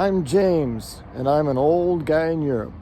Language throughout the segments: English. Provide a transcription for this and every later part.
I'm James, and I'm an old guy in Europe.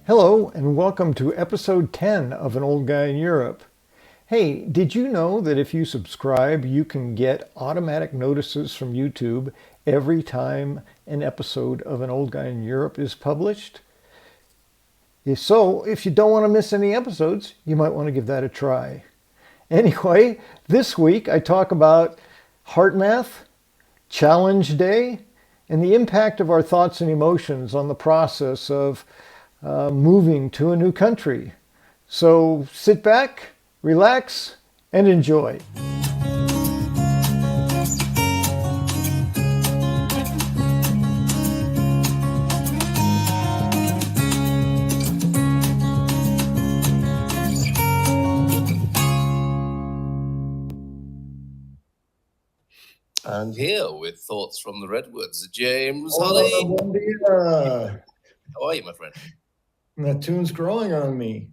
Hello, and welcome to episode 10 of An Old Guy in Europe. Hey, did you know that if you subscribe, you can get automatic notices from YouTube every time an episode of An Old Guy in Europe is published? If you don't want to miss any episodes, you might want to give that a try. Anyway, this week I talk about Heartmath, Challenge Day, and the impact of our thoughts and emotions on the process of moving to a new country. So sit back, relax, and enjoy. And here with thoughts from the Redwoods, James Hola, Holly. buen día. How are you, my friend? That tune's growing on me.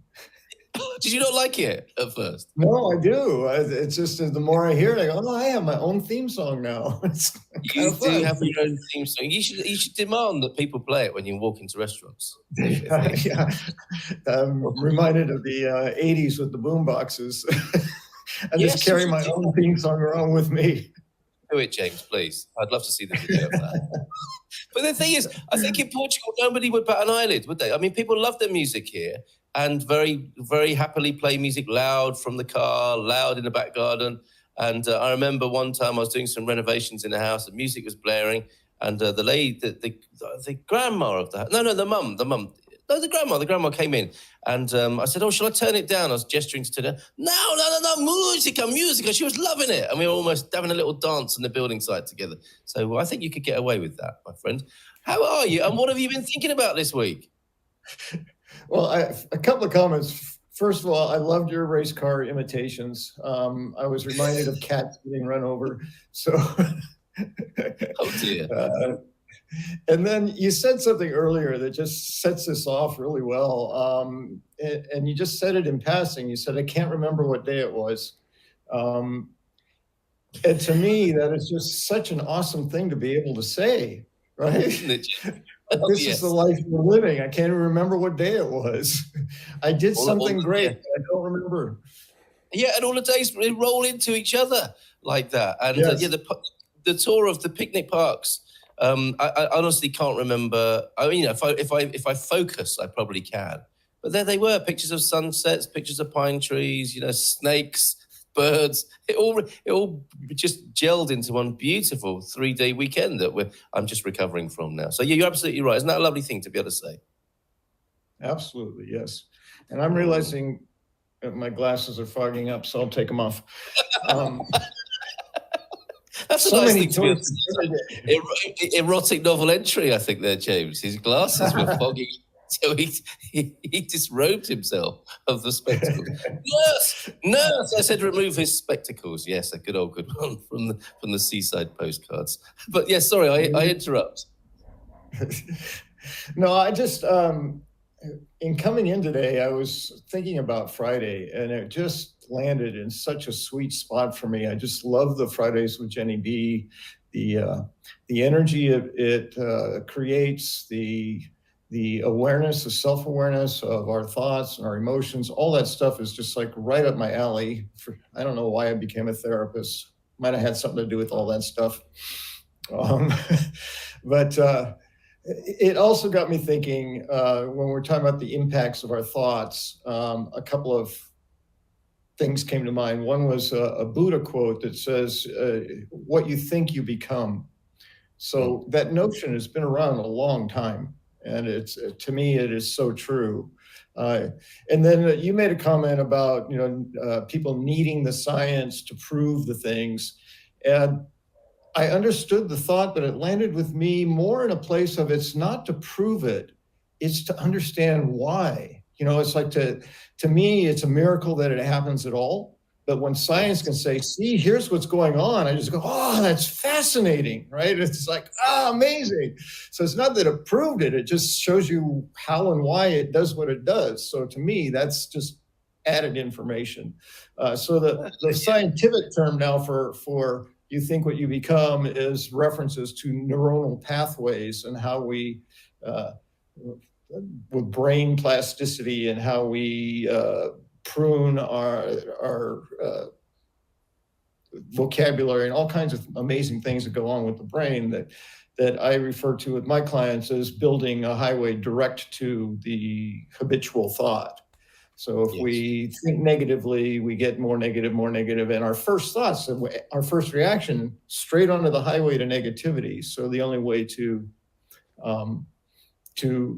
Did you not like it at first? No, I do. It's just the more I hear it, I go, oh, I have my own theme song now. It's kind You of do fun. have your own theme song. You should demand that people play it when you walk into restaurants. Yeah. I'm reminded of the 80s with the boom boxes. I Yes, just carry you my do. own theme song around with me. Do it, James, please. I'd love to see the video of that. But the thing is, I think in Portugal, nobody would bat an eyelid, would they? I mean, people love their music here and very, very happily play music loud from the car, loud in the back garden. And I remember one time I was doing some renovations in the house, the music was blaring, and the lady, the grandma of the house, the mum. No, the grandma came in, and I said, oh, shall I turn it down? I was gesturing to turn it down. No, musica. She was loving it. And we were almost having a little dance on the building site together. So I think you could get away with that, my friend. How are you? And what have you been thinking about this week? Well, a couple of comments. First of all, I loved your race car imitations. I was reminded of cats getting run over. So, Oh, dear. And then you said something earlier that just sets this off really well. And you just said it in passing. You said, I can't remember what day it was. And to me, that is just such an awesome thing to be able to say, right? Isn't it? Oh, This yes. is the life we're living. I can't even remember what day it was. I did All- something all- great. yeah. I don't remember. Yeah, and all the days they roll into each other like that. And Yes. the tour of the picnic parks. I honestly can't remember. I mean, if I focus, I probably can. But there they were, pictures of sunsets, pictures of pine trees, snakes, birds. It all just gelled into one beautiful 3-day weekend that I'm just recovering from now. So yeah, you're absolutely right. Isn't that a lovely thing to be able to say? Absolutely, yes. And I'm realizing that my glasses are fogging up, so I'll take them off. That's So a nice many thing to be able tours to say. Erotic novel entry, I think there, James. His glasses were foggy, so he disrobed himself of the spectacles. Nurse! I said remove his spectacles. Yes, a good one from the seaside postcards. But yes, sorry, I interrupt. No, I just, in coming in today, I was thinking about Friday, and it just landed in such a sweet spot for me. I just love the Fridays with Jenny B. The energy it creates, the awareness, the self-awareness of our thoughts and our emotions, all that stuff is just like right up my alley. I don't know why I became a therapist. Might have had something to do with all that stuff. But it also got me thinking when we're talking about the impacts of our thoughts, a couple of things came to mind. One was a Buddha quote that says, what you think you become. So that notion has been around a long time. And to me, it is so true. And then you made a comment about, people needing the science to prove the things. And I understood the thought, but it landed with me more in a place of it's not to prove it, it's to understand why. It's like to me, it's a miracle that it happens at all. But when science can say, see, here's what's going on, I just go, oh, that's fascinating, right? It's like, amazing. So it's not that it proved it, it just shows you how and why it does what it does. So to me, that's just added information. So the scientific term now for you think what you become is references to neuronal pathways and how we, with brain plasticity and how we prune our vocabulary and all kinds of amazing things that go on with the brain that I refer to with my clients as building a highway direct to the habitual thought. So if we think negatively, we get more negative, and our first thoughts, our first reaction, straight onto the highway to negativity. So the only way to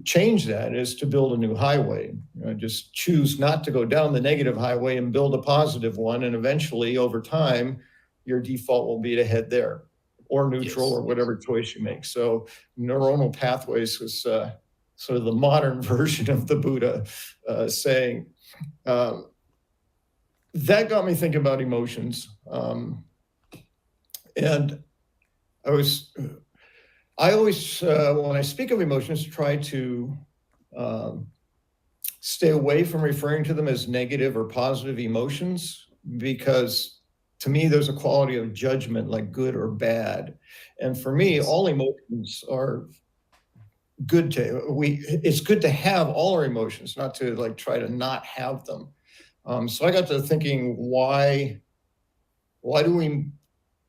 change that is to build a new highway. Just choose not to go down the negative highway and build a positive one. And eventually, over time, your default will be to head there, or neutral, or whatever choice you make. So neuronal pathways was sort of the modern version of the Buddha saying. That got me thinking about emotions. And I always, when I speak of emotions, try to stay away from referring to them as negative or positive emotions, because to me, there's a quality of judgment, like good or bad. And for me, all emotions are good it's good to have all our emotions, not to like try to not have them. So I got to thinking, why do we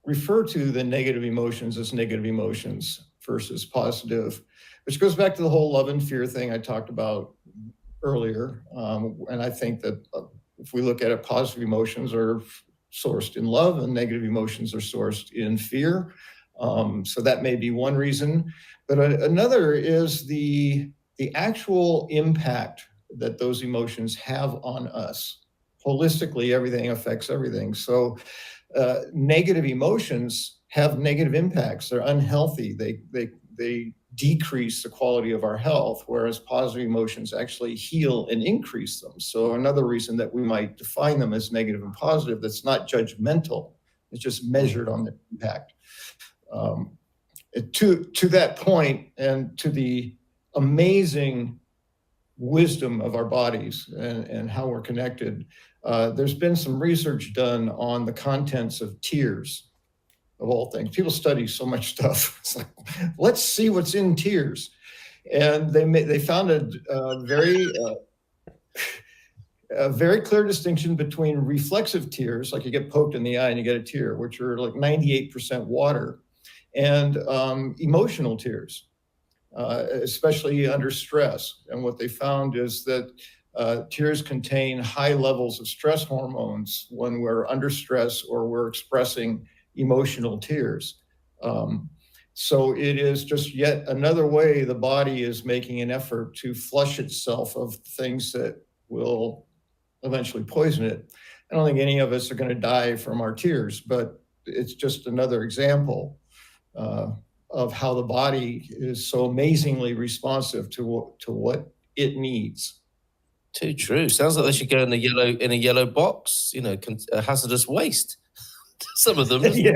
refer to the negative emotions as negative emotions versus positive, which goes back to the whole love and fear thing I talked about earlier. And I think that if we look at it, positive emotions are sourced in love and negative emotions are sourced in fear. So that may be one reason. But another is the actual impact that those emotions have on us. Holistically, everything affects everything. So negative emotions have negative impacts. They're unhealthy. They decrease the quality of our health, whereas positive emotions actually heal and increase them. So another reason that we might define them as negative and positive, that's not judgmental. It's just measured on the impact. To that point, and to the amazing wisdom of our bodies and how we're connected, there's been some research done on the contents of tears, of all things. People study so much stuff. It's like, let's see what's in tears. And they found a very clear distinction between reflexive tears, like you get poked in the eye and you get a tear, which are like 98% water, and emotional tears, especially under stress. And what they found is that tears contain high levels of stress hormones when we're under stress or we're expressing emotional tears. So it is just yet another way the body is making an effort to flush itself of things that will eventually poison it. I don't think any of us are going to die from our tears, but it's just another example of how the body is so amazingly responsive to what it needs. Too true. Sounds like they should go in a yellow box. Hazardous waste. Some of them. Yeah.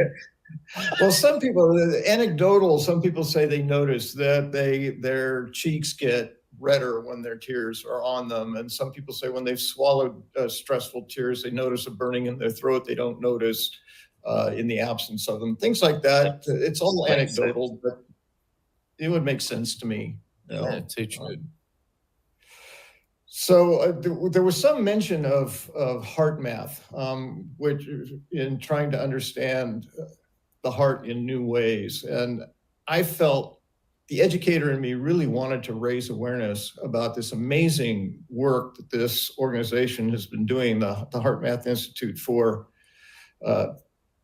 Well, some people, anecdotal. Some people say they notice that their cheeks get redder when their tears are on them, and some people say when they've swallowed stressful tears, they notice a burning in their throat. They don't notice in the absence of them. Things like that. It's all anecdotal, but it would make sense to me. Yeah, too true. So there was some mention of Heartmath, which in trying to understand the heart in new ways. And I felt the educator in me really wanted to raise awareness about this amazing work that this organization has been doing, the Heartmath Institute, for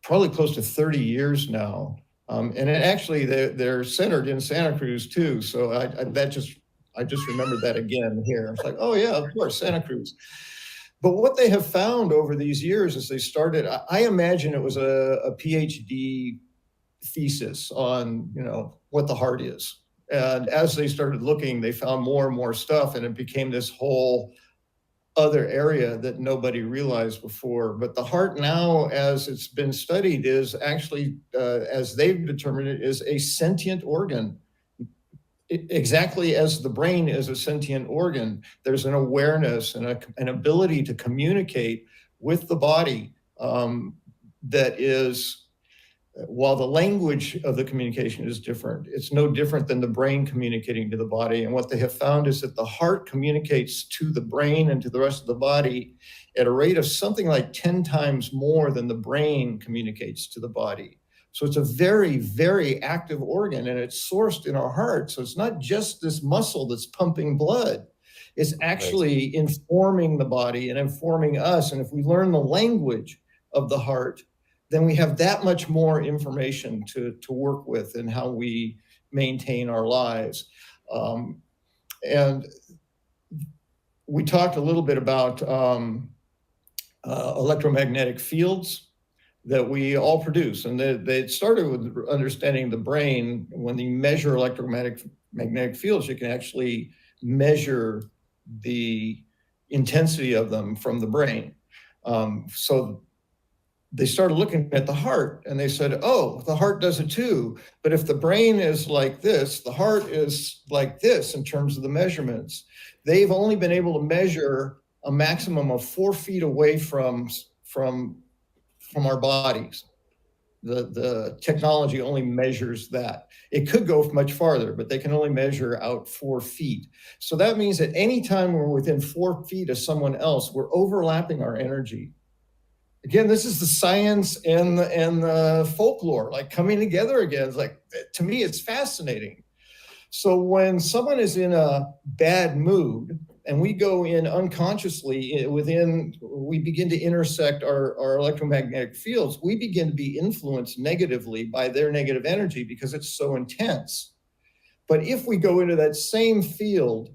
probably close to 30 years now. And actually they're centered in Santa Cruz too. So I just remembered that again here. It's like, oh yeah, of course, Santa Cruz. But what they have found over these years is they started, I imagine it was a PhD thesis on, what the heart is. And as they started looking, they found more and more stuff, and it became this whole other area that nobody realized before. But the heart now, as it's been studied, is actually, as they've determined it, is a sentient organ. Exactly as the brain is a sentient organ, there's an awareness and an ability to communicate with the body that is, while the language of the communication is different, it's no different than the brain communicating to the body. And what they have found is that the heart communicates to the brain and to the rest of the body at a rate of something like 10 times more than the brain communicates to the body. So it's a very, very active organ, and it's sourced in our heart. So it's not just this muscle that's pumping blood. It's actually informing the body and informing us. And if we learn the language of the heart, then we have that much more information to work with in how we maintain our lives. And we talked a little bit about electromagnetic fields that we all produce. And they started with understanding the brain. When you measure electromagnetic fields, you can actually measure the intensity of them from the brain. So they started looking at the heart, and they said, oh, the heart does it too. But if the brain is like this, the heart is like this in terms of the measurements. They've only been able to measure a maximum of 4 feet away from our bodies. The technology only measures that. It could go much farther, but they can only measure out 4 feet. So that means that anytime we're within 4 feet of someone else, we're overlapping our energy. Again, this is the science and the folklore, like coming together again. It's like, to me, it's fascinating. So when someone is in a bad mood and we go in unconsciously we begin to intersect our electromagnetic fields, we begin to be influenced negatively by their negative energy because it's so intense. But if we go into that same field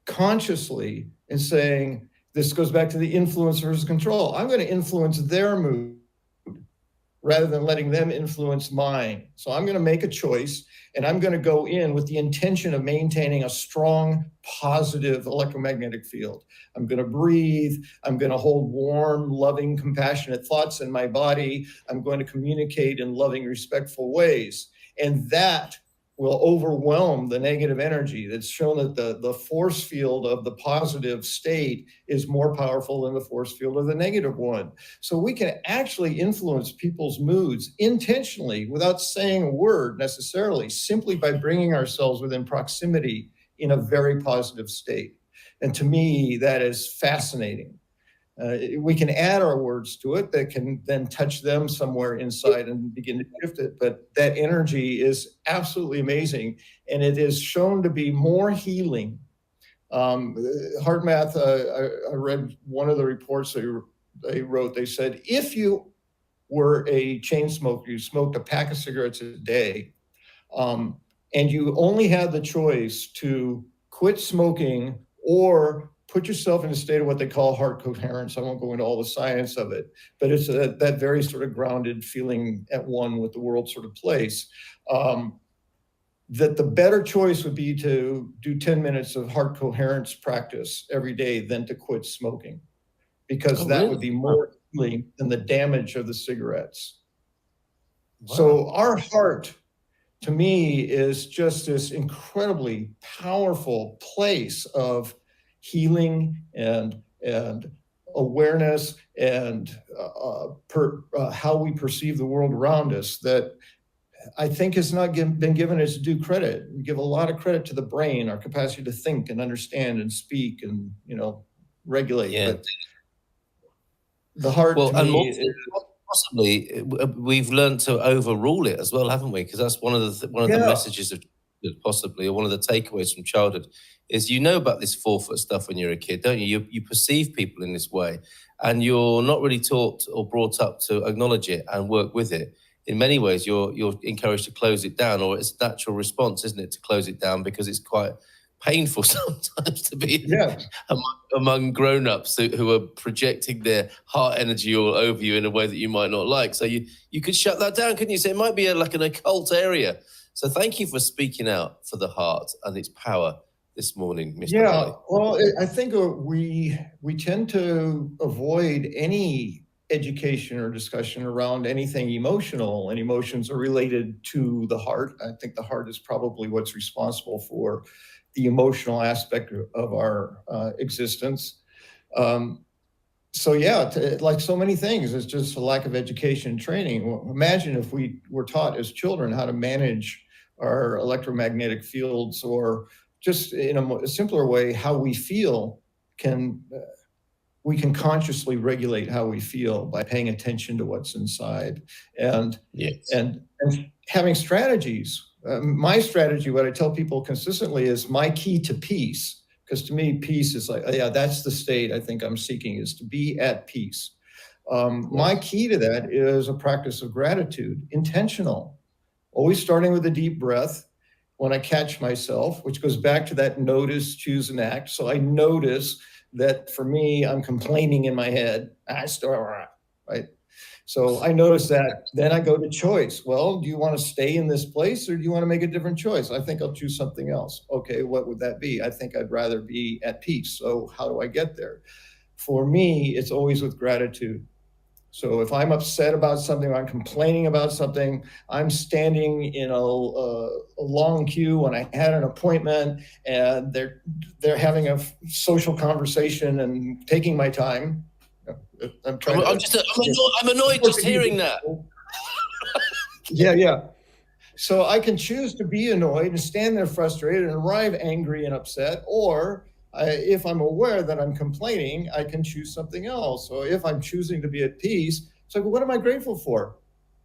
consciously and saying, this goes back to the influence versus control. I'm going to influence their mood rather than letting them influence mine. So I'm going to make a choice, and I'm going to go in with the intention of maintaining a strong, positive electromagnetic field. I'm going to breathe. I'm going to hold warm, loving, compassionate thoughts in my body. I'm going to communicate in loving, respectful ways. And that will overwhelm the negative energy. That's shown that the force field of the positive state is more powerful than the force field of the negative one. So we can actually influence people's moods intentionally without saying a word necessarily, simply by bringing ourselves within proximity in a very positive state. And to me, that is fascinating. We can add our words to it that can then touch them somewhere inside and begin to shift it. But that energy is absolutely amazing. And it is shown to be more healing. Heartmath, I read one of the reports they wrote. They said, if you were a chain smoker, you smoked a pack of cigarettes a day, and you only had the choice to quit smoking or put yourself in a state of what they call heart coherence. I won't go into all the science of it, but it's that very sort of grounded feeling at one with the world sort of place. That the better choice would be to do 10 minutes of heart coherence practice every day than to quit smoking, because that would be more healing than the damage of the cigarettes. Wow. So our heart, to me, is just this incredibly powerful place of healing and awareness and how we perceive the world around us that I think has not been given its due credit. We give a lot of credit to the brain, our capacity to think and understand and speak and, regulate. Yeah. But the heart, to me, possibly we've learned to overrule it as well, haven't we? Because that's one of the messages of possibly, or one of the takeaways from childhood is about this 4-foot stuff when you're a kid, don't you? You perceive people in this way, and you're not really taught or brought up to acknowledge it and work with it. In many ways, you're encouraged to close it down, or it's a natural response, isn't it, to close it down because it's quite painful sometimes to be Yes. among grown-ups who are projecting their heart energy all over you in a way that you might not like. So you could shut that down, couldn't you? So it might be like an occult area. So thank you for speaking out for the heart and its power this morning, Mr. Yeah, Holly. well, I think we tend to avoid any education or discussion around anything emotional, and emotions are related to the heart. I think the heart is probably what's responsible for the emotional aspect of our existence. So yeah, like so many things, it's just a lack of education and training. Well, imagine if we were taught as children how to manage our electromagnetic fields, or just in a simpler way, how we feel we can consciously regulate how we feel by paying attention to what's inside and Yes. and having strategies. My strategy, what I tell people consistently, is my key to peace. Because to me, peace is like, yeah, that's the state I think I'm seeking, is to be at peace. My key to that is a practice of gratitude, intentional, always starting with a deep breath. When I catch myself, which goes back to that notice, choose, and act. So I notice that for me, I'm complaining in my head. Right? So I notice that. Then I go to choice. Well, do you want to stay in this place, or do you want to make a different choice? I think I'll choose something else. Okay, what would that be? I think I'd rather be at peace. So how do I get there? For me, it's always with gratitude. So if I'm upset about something, or I'm complaining about something, I'm standing in a long queue when I had an appointment, and they're having a social conversation and taking my time. I'm annoyed just hearing that. Yeah. So I can choose to be annoyed and stand there frustrated and arrive angry and upset, or if I'm aware that I'm complaining, I can choose something else. So if I'm choosing to be at peace, it's like, well, what am I grateful for?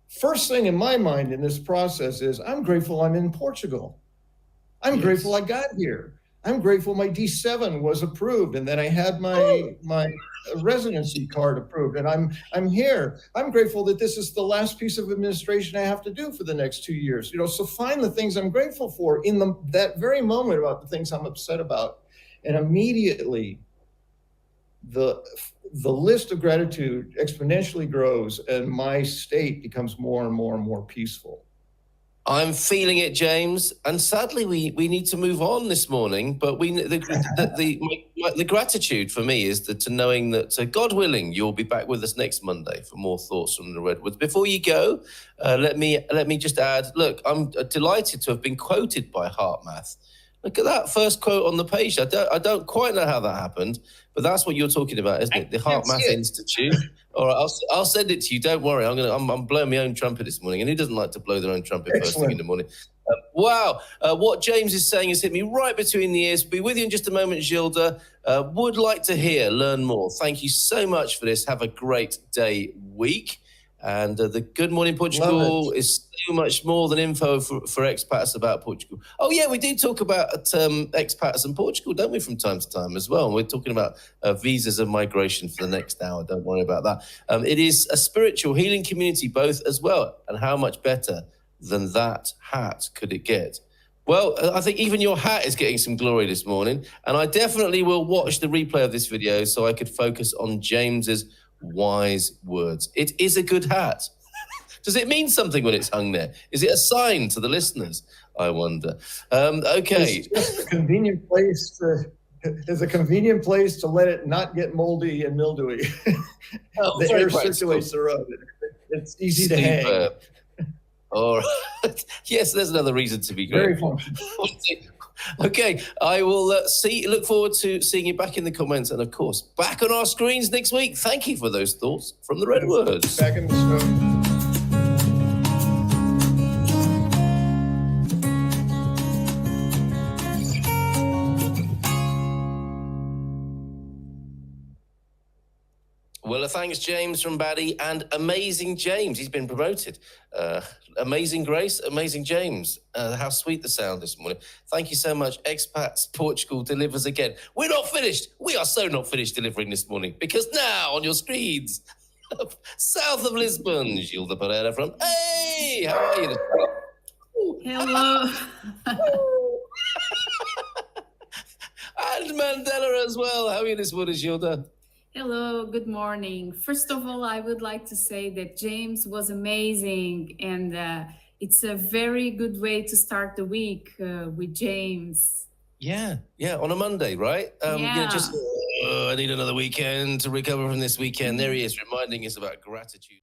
First thing in my mind in this process is, I'm grateful I'm in Portugal. I'm grateful I got here. I'm grateful my D7 was approved, and then I had my residency card approved, and I'm here. I'm grateful that this is the last piece of administration I have to do for the next 2 years. So find the things I'm grateful for in that very moment about the things I'm upset about. And immediately, the list of gratitude exponentially grows, and my state becomes more and more and more peaceful. I'm feeling it, James. And sadly, we need to move on this morning. But the gratitude for me is to knowing that, God willing, you'll be back with us next Monday for more thoughts from the Redwoods. Before you go, let me just add. Look, I'm delighted to have been quoted by Heartmath. Look at that first quote on the page. I don't quite know how that happened, but that's what you're talking about, isn't it? The Heartmath Institute. All right, I'll send it to you. Don't worry. I'm blowing my own trumpet this morning, and who doesn't like to blow their own trumpet first thing in the morning? Wow. What James is saying has hit me right between the ears. Be with you in just a moment, Gilda. Would like to learn more. Thank you so much for this. Have a great day, week. And the Good Morning Portugal is so much more than info for expats about Portugal. Oh, yeah, we do talk about expats and Portugal, don't we, from time to time as well? And we're talking about visas and migration for the next hour. Don't worry about that. It is a spiritual healing community both as well. And how much better than that hat could it get? Well, I think even your hat is getting some glory this morning. And I definitely will watch the replay of this video so I could focus on James's wise words. It is a good hat. Does it mean something when it's hung there? Is it a sign to the listeners? I wonder. Okay. It's just a convenient place to let it not get moldy and mildewy. The air circulates around it. It's easy to hang. All right. Yes, there's another reason to be grateful. Very functional. Okay, I will look forward to seeing you back in the comments, and of course, back on our screens next week. Thank you for those thoughts from the Redwoods. Back in the snow. Well, thanks, James from Baddie, and Amazing James. He's been promoted. Amazing Grace, Amazing James. How sweet the sound this morning. Thank you so much. Expats Portugal delivers again. We're not finished. We are so not finished delivering this morning, because now on your screens, south of Lisbon, Gilda Pereira from Hey, how are you? Hello. Mandela as well. How are you this morning, Gilda? Hello, good morning. First of all, I would like to say that James was amazing, and it's a very good way to start the week with James. Yeah, on a Monday, right? Yeah. I need another weekend to recover from this weekend. There he is, reminding us about gratitude.